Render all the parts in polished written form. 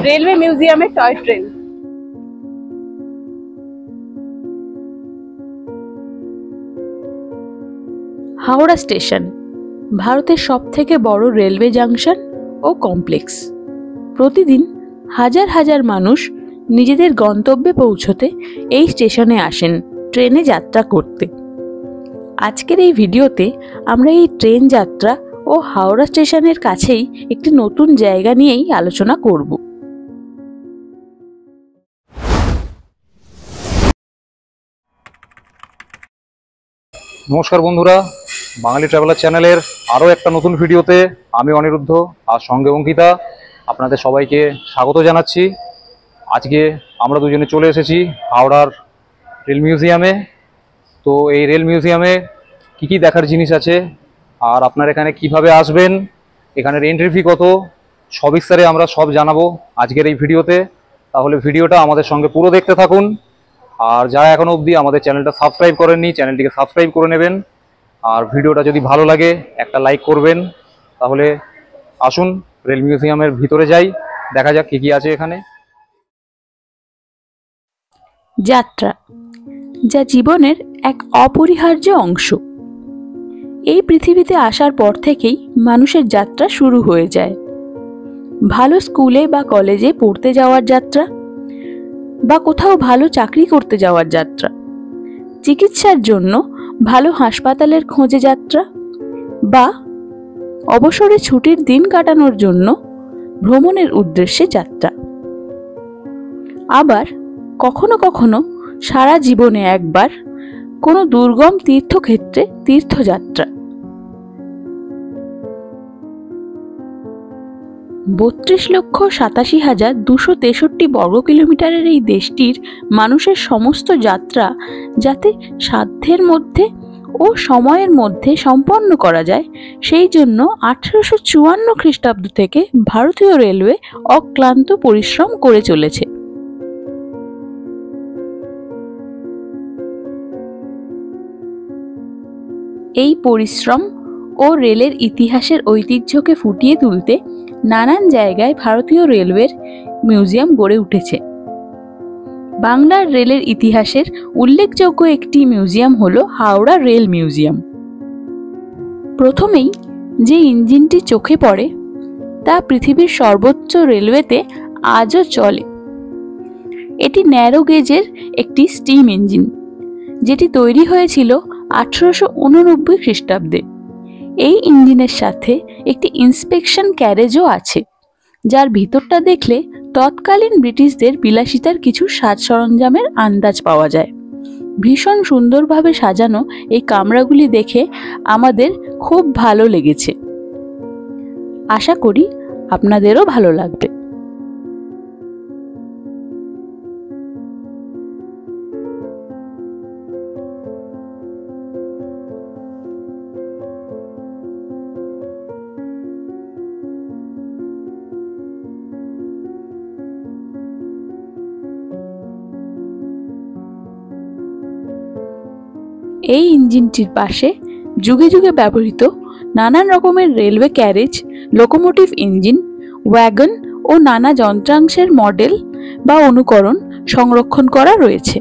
Railway মিউজিয়ামের toy train. Howrah station ভারতের সবথেকে বড় রেলওয়ে জাংশন ও কমপ্লেক্স। প্রতিদিন হাজার হাজার মানুষ নিজেদের গন্তব্যে পৌঁছতে এই স্টেশনে আসেন ট্রেনে যাত্রা করতে। আজকের এই ভিডিওতে আমরা এই ট্রেন যাত্রা ও হাওড়া স্টেশনের কাছেই একটি নতুন জায়গা নিয়েই আলোচনা করব। নমস্কার বন্ধুরা, বাঙালি ট্রাভেলার চ্যানেলের আরও একটা নতুন ভিডিওতে আমি অনিরুদ্ধ আর সঙ্গে অঙ্কিতা আপনাদের সবাইকে স্বাগত জানাচ্ছি। আজকে আমরা দুজনে চলে এসেছি হাওড়ার রেল মিউজিয়ামে। তো এই রেল মিউজিয়ামে কি কি দেখার জিনিস আছে আর আপনারা এখানে কিভাবে আসবেন, এখানের এন্ট্রি ফি কত, সবিস্তারে আমরা সব জানাবো আজকের এই ভিডিওতে। তাহলে ভিডিওটা আমাদের সঙ্গে পুরো দেখতে থাকুন। আর যারা এখনও অবধি আমাদের চ্যানেলটা সাবস্ক্রাইব করেননি, চ্যানেলটিকে সাবস্ক্রাইব করে নেবেন। আর ভিডিওটা যদি ভালো লাগে একটা লাইক করবেন। তাহলে আসুন রেল মিউজিয়ামের ভিতরে যাই, দেখা যাক কী কী আছে এখানে। যাত্রা, যা জীবনের এক অপরিহার্য অংশ। এই পৃথিবীতে আসার পর থেকেই মানুষের যাত্রা শুরু হয়ে যায়। ভালো স্কুলে বা কলেজে পড়তে যাওয়ার যাত্রা, বা কোথাও ভালো চাকরি করতে যাওয়ার যাত্রা, চিকিৎসার জন্য ভালো হাসপাতালের খোঁজে যাত্রা, বা অবসরে ছুটির দিন কাটানোর জন্য ভ্রমণের উদ্দেশ্যে যাত্রা। আবার কখনো কখনো সারা জীবনে একবার কোনো দুর্গম তীর্থক্ষেত্রে তীর্থযাত্রা। 32,87,263 বর্গ কিলোমিটারের এই দেশটির মানুষের সমস্ত যাত্রা যাতে সাধ্যের মধ্যে ও সময়ের মধ্যে সম্পন্ন করা যায়, সেই জন্য 1854 খ্রিস্টাব্দ থেকে ভারতীয় রেলওয়ে অক্লান্ত পরিশ্রম করে চলেছে। এই পরিশ্রম ও রেলের ইতিহাসের ঐতিহ্যকে ফুটিয়ে তুলতে নানান জায়গায় ভারতীয় রেলওয়ের মিউজিয়াম গড়ে উঠেছে। বাংলার রেলের ইতিহাসের উল্লেখযোগ্য একটি মিউজিয়াম হলো হাওড়া রেল মিউজিয়াম। প্রথমেই যে ইঞ্জিনটি চোখে পড়ে তা পৃথিবীর সর্বোচ্চ রেলওয়েতে আজও চলে। এটি ন্যারো গেজের একটি স্টিম ইঞ্জিন, যেটি তৈরি হয়েছিল 1889 খ্রিস্টাব্দে। এই ইঞ্জিনের সাথে একটি ইন্সপেকশন ক্যারেজও আছে, যার ভিতরটা দেখলে তৎকালীন ব্রিটিশদের বিলাসিতার কিছু সাজ সরঞ্জামের আন্দাজ পাওয়া যায়। ভীষণ সুন্দরভাবে সাজানো এই কামরাগুলি দেখে আমাদের খুব ভালো লেগেছে। আশা করি আপনাদেরও ভালো লাগবে। এই ইঞ্জিনটির পাশে যুগে যুগে ব্যবহৃত নানান রকমের railway carriage, locomotive engine, wagon ও নানা যন্ত্রাংশের মডেল বা অনুকরণ সংরক্ষণ করা রয়েছে।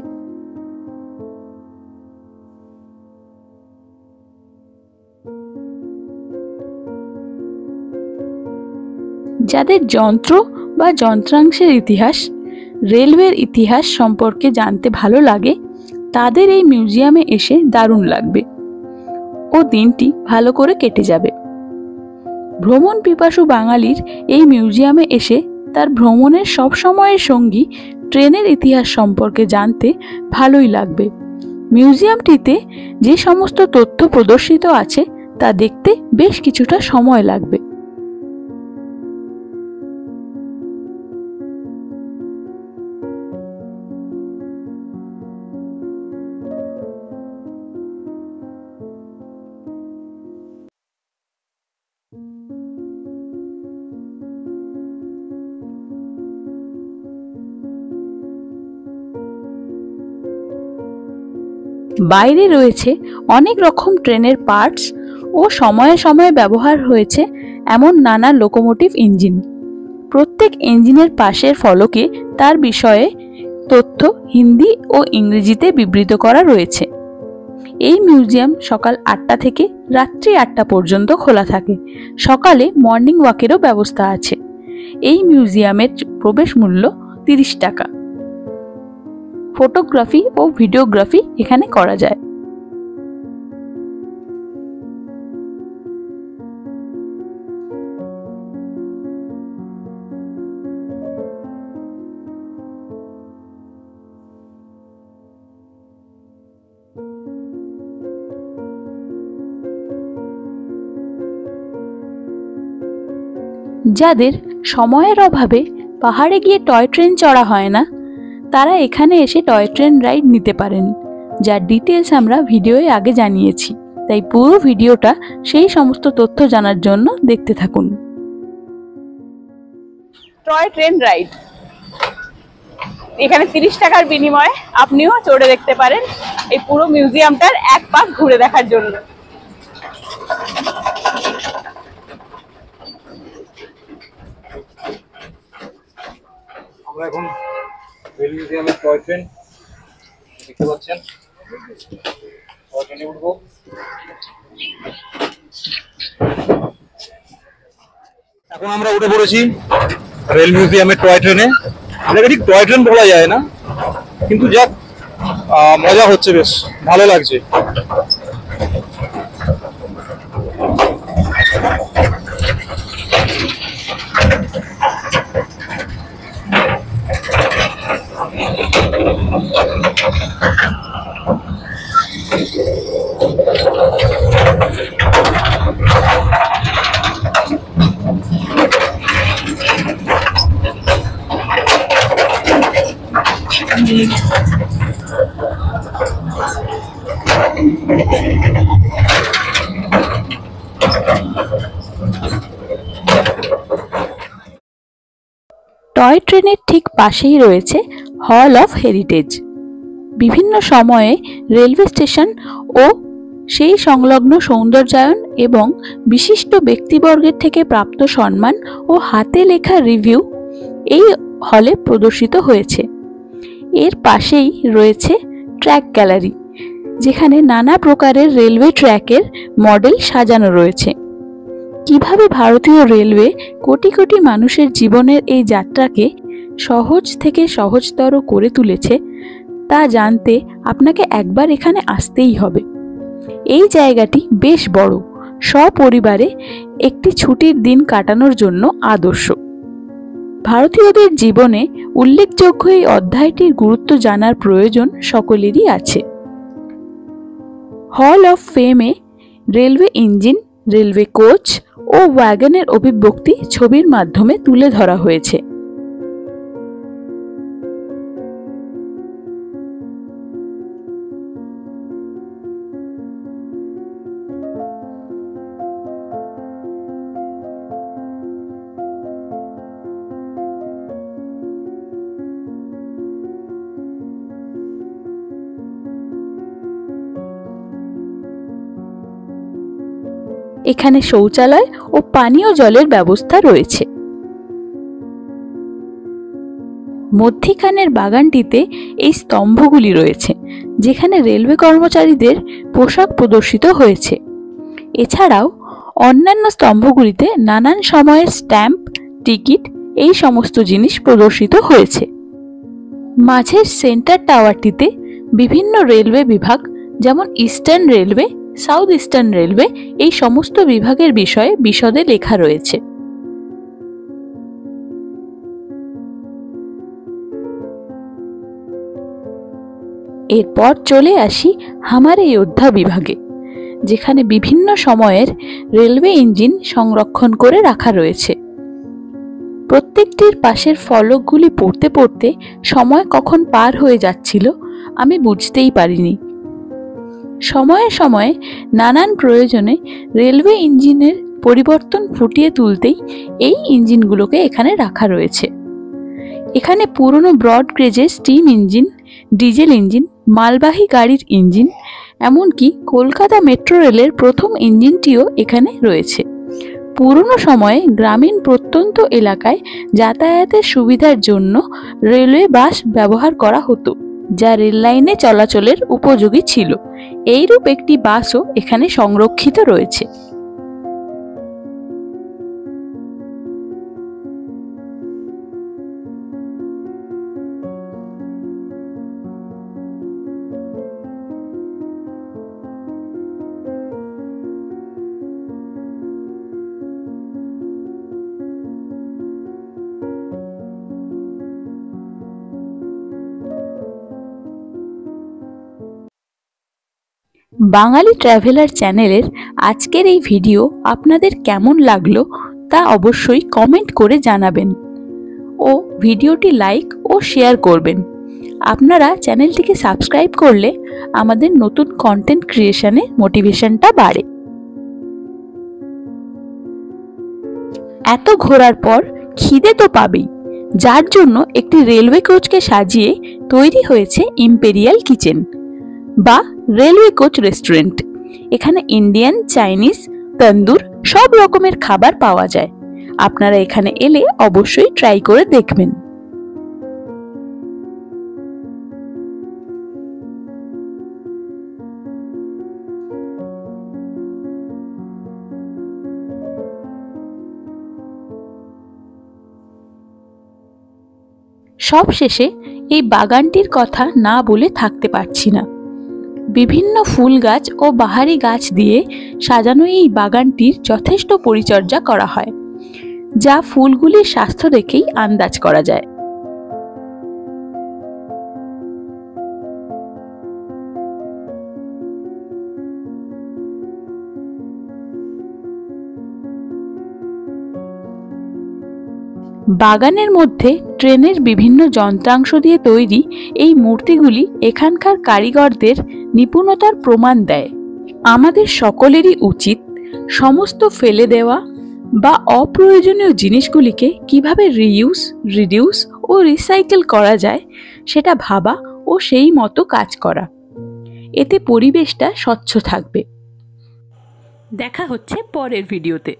যাদের যন্ত্র বা যন্ত্রাংশের ইতিহাস, রেলওয়ের ইতিহাস সম্পর্কে জানতে ভালো লাগে, তাদের এই মিউজিয়ামে এসে দারুণ লাগবে ও দিনটি ভালো করে কেটে যাবে। ভ্রমণ পিপাসু বাঙালির এই মিউজিয়ামে এসে তার ভ্রমণের সব সময়ের সঙ্গী ট্রেনের ইতিহাস সম্পর্কে জানতে ভালোই লাগবে। মিউজিয়ামটিতে যে সমস্ত তথ্য প্রদর্শিত আছে তা দেখতে বেশ কিছুটা সময় লাগবে। বাইরে রয়েছে অনেক রকম ট্রেনের পার্টস ও সময়ে সময়ে ব্যবহার হয়েছে এমন নানা লোকোমোটিভ ইঞ্জিন। প্রত্যেক ইঞ্জিনের পাশের ফলকে তার বিষয়ে তথ্য হিন্দি ও ইংরেজিতে বিবৃত করা রয়েছে। এই মিউজিয়াম সকাল 8টা থেকে রাত্রি 8টা পর্যন্ত খোলা থাকে। সকালে মর্নিং ওয়াকেরও ব্যবস্থা আছে। এই মিউজিয়ামের প্রবেশ মূল্য 30 টাকা। ফটোগ্রাফি ও ভিডিওগ্রাফি এখানে করা যায়। যাদের সময়ের অভাবে পাহাড়ে গিয়ে টয় ট্রেন চড়া হয় না, তারা এখানে এসে টয় ট্রেন রাইড নিতে পারেন, যার ডিটেলস আমরা ভিডিওয়ে আগে জানিয়েছি। তাই পুরো ভিডিওটা সেই সমস্ত তথ্য জানার জন্য দেখতে থাকুন। টয় ট্রেন রাইড এখানে 30 টাকার বিনিময়ে আপনিও চড়ে দেখতে পারেন এই পুরো মিউজিয়ামটার এক পাক ঘুরে দেখার জন্য। আমরা এখন রেল মিউজিয়ামের টয় ট্রেন দেখতে পাচ্ছেন, টয় ট্রেনে উঠবো। এখন আমরা উঠে পড়েছি রেল মিউজিয়ামের টয় ট্রেনে। এটাকে ঠিক টয় ট্রেন বলা যায় না, কিন্তু যাক মজা হচ্ছে, বেশ ভালো লাগছে। টয় ট্রেনের ঠিক পাশেই রয়েছে হল অফ হেরিটেজ। বিভিন্ন সময়ে রেলওয়ে স্টেশন ও সেই সংলগ্ন সৌন্দর্যায়ন এবং বিশিষ্ট ব্যক্তিবর্গের থেকে প্রাপ্ত সম্মান ও হাতে লেখা রিভিউ এই হলে প্রদর্শিত হয়েছে। এর পাশেই রয়েছে ট্র্যাক গ্যালারি, যেখানে নানা প্রকারের রেলওয়ে ট্র্যাকের মডেল সাজানো রয়েছে। কিভাবে ভারতীয় রেলওয়ে কোটি কোটি মানুষের জীবনের এই যাত্রাকে সহজ থেকে সহজতর করে তুলেছে তা জানতে আপনাকে একবার এখানে আসতেই হবে। এই জায়গাটি বেশ বড়, সপরিবারে একটি ছুটির দিন কাটানোর জন্য আদর্শ। ভারতীয়দের জীবনে উল্লেখযোগ্য এই অধ্যায়টির গুরুত্ব জানার প্রয়োজন সকলেরই আছে। হল অফ ফেমে রেলওয়ে ইঞ্জিন, রেলওয়ে কোচ ও ওয়াগনের অভিব্যক্তি ছবির মাধ্যমে তুলে ধরা হয়েছে। এখানে শৌচালয় ও পানীয় জলের ব্যবস্থা রয়েছে। মধ্যিখানের বাগানটিতে এই স্তম্ভগুলি রয়েছে, যেখানে রেলওয়ে কর্মচারীদের পোশাক প্রদর্শিত হয়েছে। এছাড়াও অন্যান্য স্তম্ভগুলিতে নানান সময়ের স্ট্যাম্প, টিকিট এই সমস্ত জিনিস প্রদর্শিত হয়েছে। মাঝের সেন্টার টাওয়ারটিতে বিভিন্ন রেলওয়ে বিভাগ, যেমন eastern railway, south eastern railway এই সমস্ত বিভাগের বিষয়ে বিশদে লেখা রয়েছে। এরপর চলে আসি হামারে যোদ্ধা বিভাগে, যেখানে বিভিন্ন সময়ের রেলওয়ে ইঞ্জিন সংরক্ষণ করে রাখা রয়েছে। প্রত্যেকটির পাশের ফলকগুলি পড়তে পড়তে সময় কখন পার হয়ে যাচ্ছিল আমি বুঝতেই পারিনি। সময়ে সময়ে নানান প্রয়োজনে রেলওয়ে ইঞ্জিনের পরিবর্তন ফুটিয়ে তুলতেই এই ইঞ্জিনগুলোকে এখানে রাখা রয়েছে। এখানে পুরনো ব্রড গেজের স্টিম ইঞ্জিন, ডিজেল ইঞ্জিন, মালবাহী গাড়ির ইঞ্জিন, এমনকি কলকাতা মেট্রো রেলের প্রথম ইঞ্জিনটিও এখানে রয়েছে। পুরনো সময়ে গ্রামীণ প্রত্যন্ত এলাকায় যাতায়াতের সুবিধার জন্য রেলওয়ে বাস ব্যবহার করা হতো, যা রেল লাইনে চলাচলের উপযোগী ছিল। এইরূপ একটি বাসও এখানে সংরক্ষিত রয়েছে। বাঙালি ট্রাভেলার চ্যানেলের আজকের এই ভিডিও আপনাদের কেমন লাগলো তা অবশ্যই কমেন্ট করে জানাবেন ও ভিডিওটি লাইক ও শেয়ার করবেন। আপনারা চ্যানেলটিকে সাবস্ক্রাইব করলে আমাদের নতুন কন্টেন্ট ক্রিয়েশনে মোটিভেশনটা বাড়ে। এত ঘোরার পর খিদে তো পাবেই, যার জন্য একটি রেলওয়ে কোচকে সাজিয়ে তৈরি হয়েছে ইম্পেরিয়াল কিচেন বা রেলওয়ে কোচ রেস্টুরেন্ট। এখানে ইন্ডিয়ান, চাইনিজ, তন্দুর সব রকমের খাবার পাওয়া যায়। আপনারা এখানে এলে অবশ্যই ট্রাই করে দেখবেন। সবশেষে এই বাগানটির কথা না বলে থাকতে পারছি না। বিভিন্ন ফুল গাছ ও বাহারি গাছ দিয়ে সাজানো এই বাগানটির যথেষ্ট পরিচর্যা করা হয়, যা ফুলগুলির স্বাস্থ্য দেখেই আন্দাজ করা যায়। বাগানের মধ্যে ট্রেনের বিভিন্ন যন্ত্রাংশ দিয়ে তৈরি এই মূর্তিগুলি এখানকার কারিগরদের নিপুণতার প্রমাণ দেয়। আমাদের সকলেরই উচিত সমস্ত ফেলে দেওয়া বা অপ্রয়োজনীয় জিনিসগুলিকে কিভাবে রিইউজ, রিডিউস ও রিসাইকেল করা যায় সেটা ভাবা ও সেই মতো কাজ করা। এতে পরিবেশটা স্বচ্ছ থাকবে। দেখা হচ্ছে পরের ভিডিওতে।